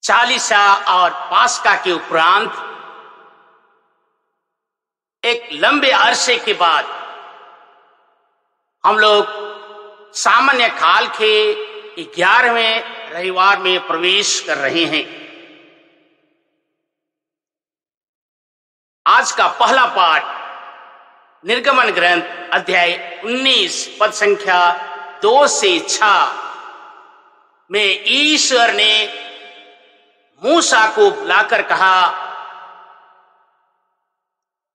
चालीसा और पास्का के उपरांत एक लंबे अरसे के बाद हम लोग सामान्य काल के 11वें रविवार में प्रवेश कर रहे हैं। आज का पहला पाठ निर्गमन ग्रंथ अध्याय 19 पद संख्या 2 से 6 में ईश्वर ने मूसा को बुलाकर कहा,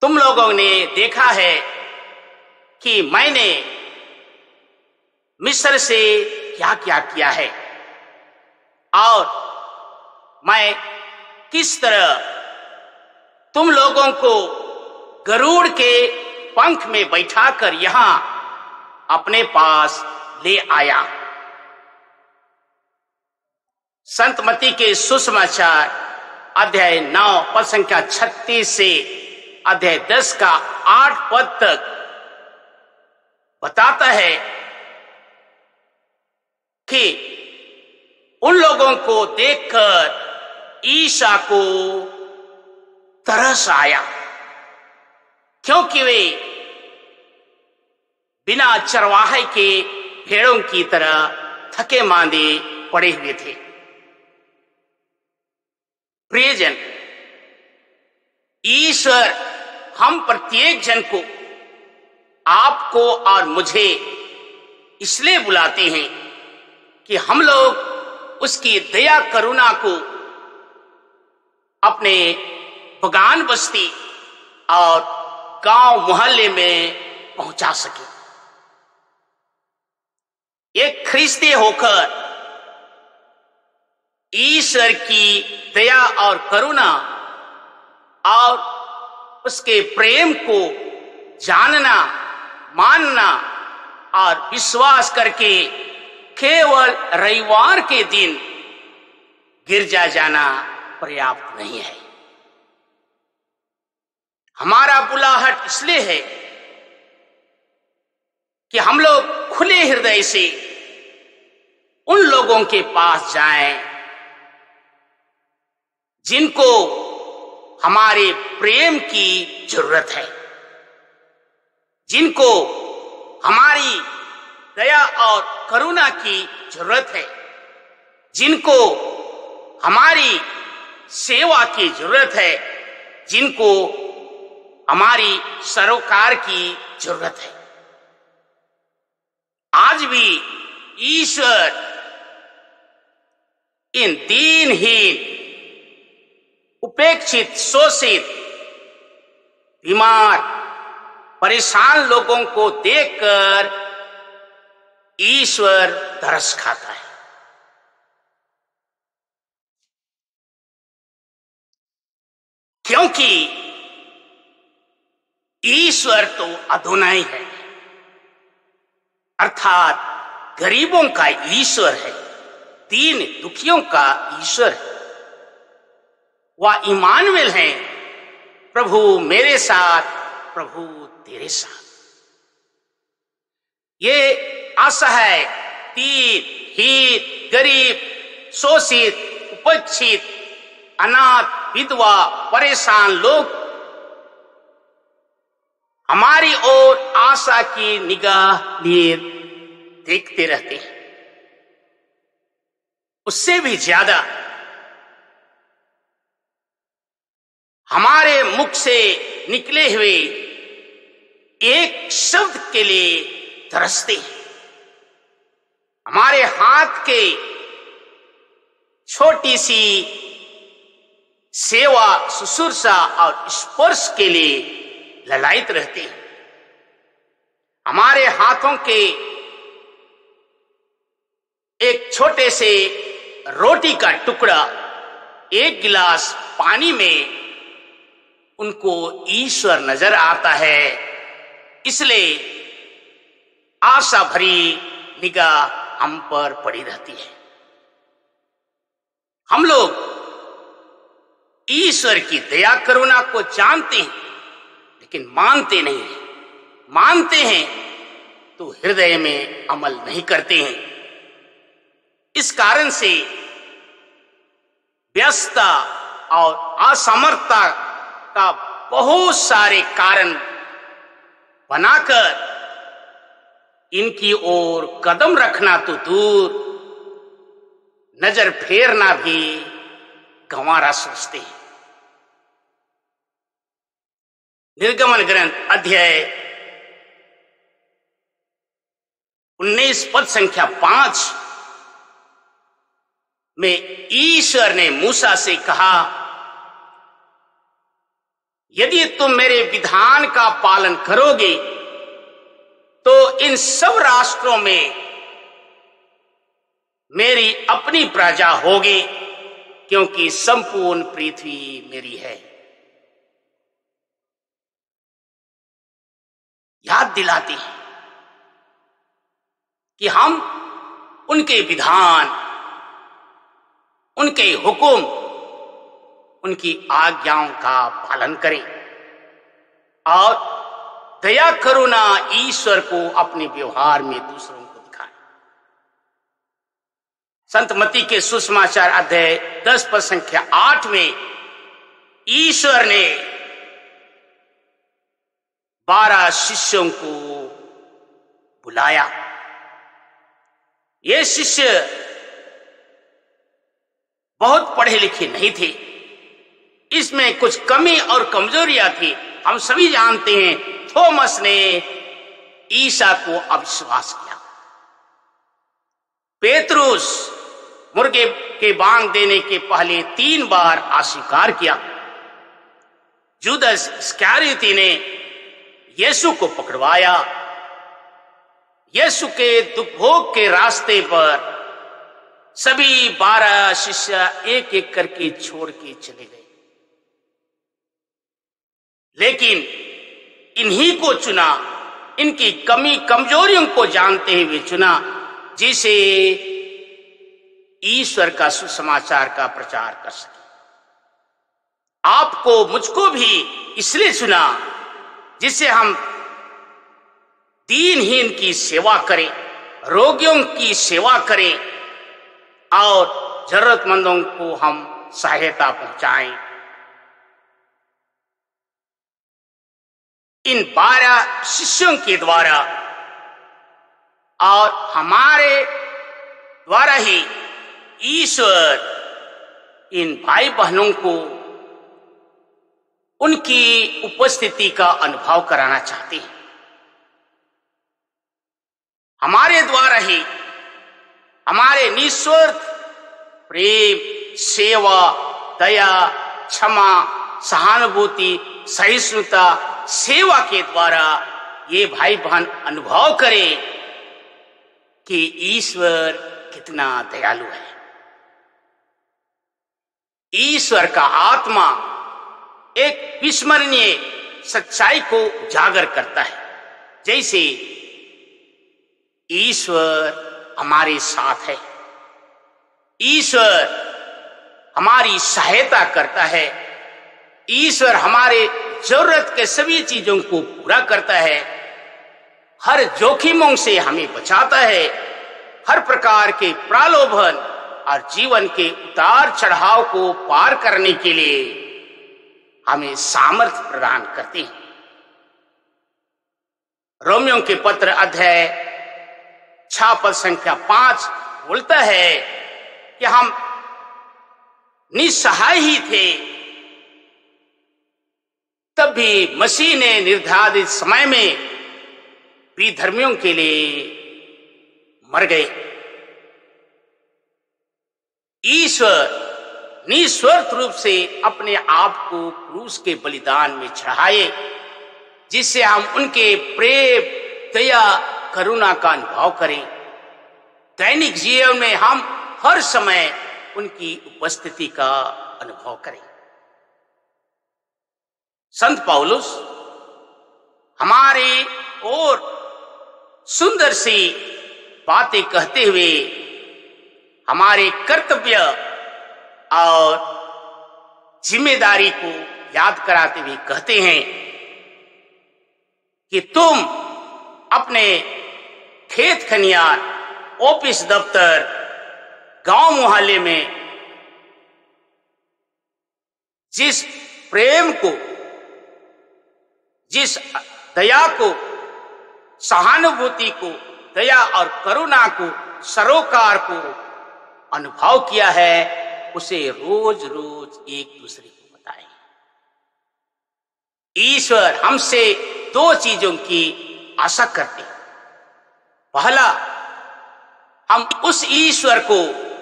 तुम लोगों ने देखा है कि मैंने मिस्र से क्या क्या किया है और मैं किस तरह तुम लोगों को गरुड़ के पंख में बैठाकर यहां अपने पास ले आया। संत मत्ती के सुसमाचार अध्याय 9 पद संख्या 36 से अध्याय 10 का 8 पद तक बताता है कि उन लोगों को देखकर ईसा को तरस आया, क्योंकि वे बिना चरवाहे के भेड़ों की तरह थके मांदे पड़े हुए थे। प्रियजन, ईश्वर हम प्रत्येक जन को, आपको और मुझे इसलिए बुलाते हैं कि हम लोग उसकी दया करुणा को अपने बगान बस्ती और गांव मोहल्ले में पहुंचा सके। एक ख्रिस्ती होकर ईश्वर की दया और करुणा और उसके प्रेम को जानना, मानना और विश्वास करके केवल रविवार के दिन गिरजा जाना पर्याप्त नहीं है। हमारा बुलाहट इसलिए है कि हम लोग खुले हृदय से उन लोगों के पास जाएं जिनको हमारे प्रेम की जरूरत है, जिनको हमारी दया और करुणा की जरूरत है, जिनको हमारी सेवा की जरूरत है, जिनको हमारी सरोकार की जरूरत है। आज भी ईश्वर इन दीनहीन, उपेक्षित, शोषित, बीमार, परेशान लोगों को देखकर ईश्वर तरस खाता है। क्योंकि ईश्वर तो अदोनाई है, अर्थात गरीबों का ईश्वर है, दीन दुखियों का ईश्वर है। वह इमानुएल है, प्रभु मेरे साथ, प्रभु तेरे साथ। ये असहाय, दीन, हीन, गरीब, शोषित, उपेक्षित, अनाथ, विधवा, परेशान लोग हमारी ओर आशा की निगाह लिए देखते रहते हैं। उससे भी ज्यादा हमारे मुख से निकले हुए एक शब्द के लिए तरसते हैं। हमारे हाथ के छोटी सी सेवा, शुश्रूषा और स्पर्श के लिए ललायित रहते हैं। हमारे हाथों के एक छोटे से रोटी का टुकड़ा, एक गिलास पानी में उनको ईश्वर नजर आता है, इसलिए आशा भरी निगाह हम पर पड़ी रहती है। हम लोग ईश्वर की दया करुणा को जानते हैं, लेकिन मानते नहीं हैं। मानते हैं तो हृदय में अमल नहीं करते हैं। इस कारण से व्यस्तता और असमर्थता का बहुत सारे कारण बनाकर इनकी ओर कदम रखना तो दूर, नजर फेरना भी गंवारा सोचते हैं। निर्गमन ग्रंथ अध्याय 19 पद संख्या 5 में ईश्वर ने मूसा से कहा, यदि तुम मेरे विधान का पालन करोगे तो इन सब राष्ट्रों में मेरी अपनी प्रजा होगी, क्योंकि संपूर्ण पृथ्वी मेरी है। याद दिलाती है कि हम उनके विधान, उनके हुक्म, उनकी आज्ञाओं का पालन करें और दया करुणा ईश्वर को अपने व्यवहार में दूसरों को दिखाएं। संत मत्ती के सुसमाचार अध्याय 10 पद संख्या 8 में ईश्वर ने 12 शिष्यों को बुलाया। ये शिष्य बहुत पढ़े लिखे नहीं थे, इसमें कुछ कमी और कमजोरियां थी। हम सभी जानते हैं थोमस ने ईसा को अविश्वास किया, पेतरुस मुर्गे के बांग देने के पहले 3 बार अस्वीकार किया, जुदास इस्करियोती ने यीशु को पकड़वाया, यीशु के दुख भोग के रास्ते पर सभी 12 शिष्य एक एक करके छोड़ के चले गए, लेकिन इन्हीं को चुना, इनकी कमी कमजोरियों को जानते हुए चुना, जिसे ईश्वर का सुसमाचार का प्रचार कर सके। आपको मुझको भी इसलिए चुना जिससे हम दीनहीन की सेवा करें, रोगियों की सेवा करें और जरूरतमंदों को हम सहायता पहुंचाएं। इन 12 शिष्यों के द्वारा और हमारे द्वारा ही ईश्वर इन भाई बहनों को उनकी उपस्थिति का अनुभव कराना चाहते हैं। हमारे द्वारा ही हमारे निस्वार्थ प्रेम, सेवा, दया, क्षमा, सहानुभूति, सहिष्णुता, सेवा के द्वारा ये भाई बहन अनुभव करें कि ईश्वर कितना दयालु है। ईश्वर का आत्मा एक विस्मरणीय सच्चाई को उजागर करता है, जैसे ईश्वर हमारे साथ है, ईश्वर हमारी सहायता करता है, ईश्वर हमारे जरूरत के सभी चीजों को पूरा करता है, हर जोखिमों से हमें बचाता है, हर प्रकार के प्रलोभन और जीवन के उतार चढ़ाव को पार करने के लिए हमें सामर्थ्य प्रदान करते हैं। रोमियों के पत्र अध्याय 6 पद संख्या 5 बोलता है कि हम निस्सहाय ही थे, तब भी मसीह ने निर्धारित समय में विधर्मियों के लिए मर गए। ईश्वर निस्वार्थ रूप से अपने आप को क्रूस के बलिदान में चढ़ाए, जिससे हम उनके प्रेम, दया, करुणा का अनुभव करें। दैनिक जीवन में हम हर समय उनकी उपस्थिति का अनुभव करें। संत पौलुस हमारे और सुंदर सी बातें कहते हुए हमारे कर्तव्य और जिम्मेदारी को याद कराते हुए कहते हैं कि तुम अपने खेत खलियान, ऑफिस दफ्तर, गांव मोहल्ले में जिस प्रेम को, जिस दया को, सहानुभूति को, दया और करुणा को, सरोकार को अनुभव किया है, उसे रोज रोज एक दूसरे को बताएं। ईश्वर हमसे दो चीजों की आशा करते हैं। पहला, हम उस ईश्वर को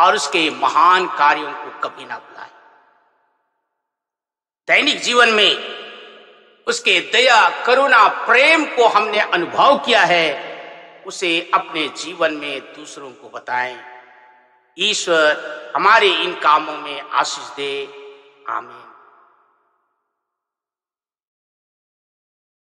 और उसके महान कार्यों को कभी ना भुलाएं। दैनिक जीवन में उसके दया, करुणा, प्रेम को हमने अनुभव किया है, उसे अपने जीवन में दूसरों को बताएं। ईश्वर हमारे इन कामों में आशीष दे। आमीन।